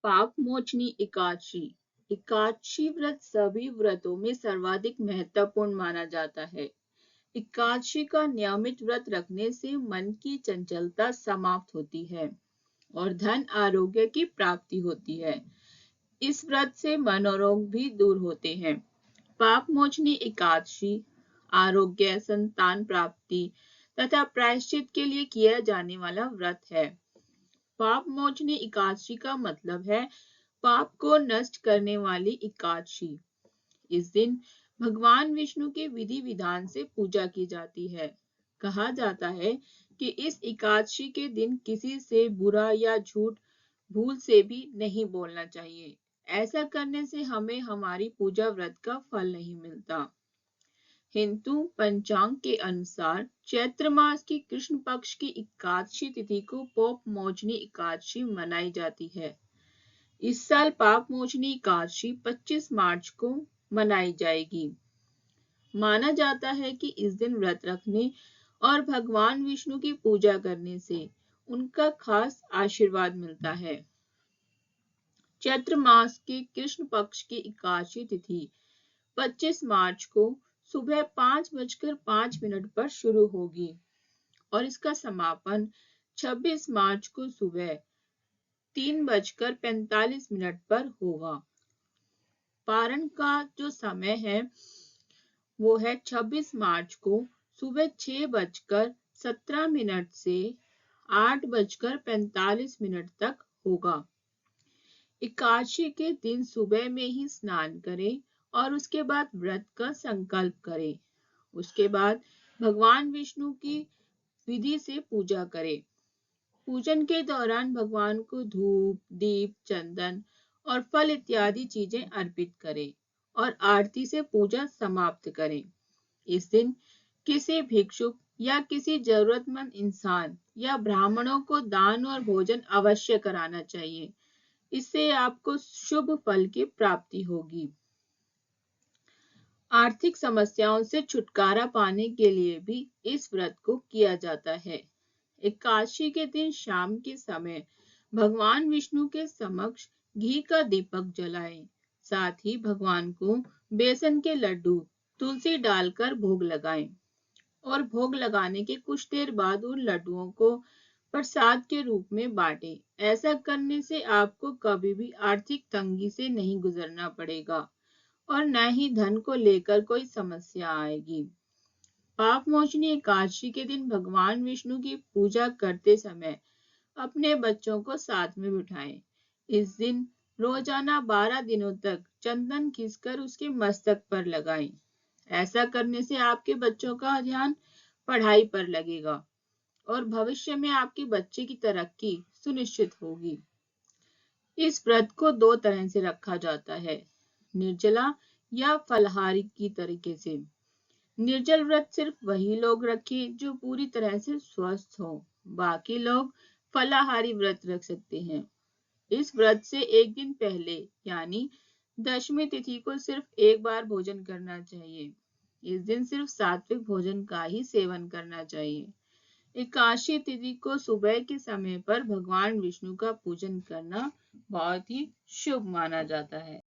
पाप मोचनी एकादशी। एकादशी व्रत सभी व्रतों में सर्वाधिक महत्वपूर्ण माना जाता है। एकादशी का नियमित व्रत रखने से मन की चंचलता समाप्त होती है और धन आरोग्य की प्राप्ति होती है। इस व्रत से मनोरोग भी दूर होते हैं। पाप मोचनी एकादशी आरोग्य, संतान प्राप्ति तथा प्रायश्चित के लिए किया जाने वाला व्रत है। पाप मोचनी एकादशी का मतलब है पाप को नष्ट करने वाली एकादशी। इस दिन भगवान विष्णु के विधि विधान से पूजा की जाती है। कहा जाता है कि इस एकादशी के दिन किसी से बुरा या झूठ भूल से भी नहीं बोलना चाहिए। ऐसा करने से हमें हमारी पूजा व्रत का फल नहीं मिलता। हिंदू पंचांग के अनुसार चैत्र मास की कृष्ण पक्ष की एकादशी तिथि को पाप मोचनी एकादशी मनाई जाती है। इस साल पाप मोचनी एकादशी 25 मार्च को मनाई जाएगी। माना जाता है कि इस दिन व्रत रखने और भगवान विष्णु की पूजा करने से उनका खास आशीर्वाद मिलता है। चैत्र मास के कृष्ण पक्ष की एकादशी तिथि 25 मार्च को सुबह 5:05 पर शुरू होगी और इसका समापन 26 मार्च को सुबह 3:45 पर होगा। पारण का जो समय है वो है 26 मार्च को सुबह 6:17 से 8:45 तक होगा। एकादशी के दिन सुबह में ही स्नान करें और उसके बाद व्रत का संकल्प करें। उसके बाद भगवान विष्णु की विधि से पूजा करें। पूजन के दौरान भगवान को धूप, दीप, चंदन और फल इत्यादि चीजें अर्पित करें और आरती से पूजा समाप्त करें। इस दिन किसी भिक्षुक या किसी जरूरतमंद इंसान या ब्राह्मणों को दान और भोजन अवश्य कराना चाहिए। इससे आपको शुभ फल की प्राप्ति होगी। आर्थिक समस्याओं से छुटकारा पाने के लिए भी इस व्रत को किया जाता है। एकादशी के दिन शाम के समय भगवान विष्णु के समक्ष घी का दीपक जलाएं। साथ ही भगवान को बेसन के लड्डू तुलसी डालकर भोग लगाएं और भोग लगाने के कुछ देर बाद उन लड्डुओं को प्रसाद के रूप में बांटें। ऐसा करने से आपको कभी भी आर्थिक तंगी से नहीं गुजरना पड़ेगा और न ही धन को लेकर कोई समस्या आएगी। पाप मोचनी एकादशी के दिन भगवान विष्णु की पूजा करते समय अपने बच्चों को साथ में बिठाएं। इस दिन रोजाना 12 दिनों तक चंदन घिसकर उसके मस्तक पर लगाएं। ऐसा करने से आपके बच्चों का ध्यान पढ़ाई पर लगेगा और भविष्य में आपके बच्चे की तरक्की सुनिश्चित होगी। इस व्रत को 2 तरह से रखा जाता है, निर्जला या फलाहारी की तरीके से। निर्जल व्रत सिर्फ वही लोग रखें जो पूरी तरह से स्वस्थ हो। बाकी लोग फलाहारी व्रत रख सकते हैं। इस व्रत से एक दिन पहले यानी दशमी तिथि को सिर्फ एक बार भोजन करना चाहिए। इस दिन सिर्फ सात्विक भोजन का ही सेवन करना चाहिए। एकादशी तिथि को सुबह के समय पर भगवान विष्णु का पूजन करना बहुत ही शुभ माना जाता है।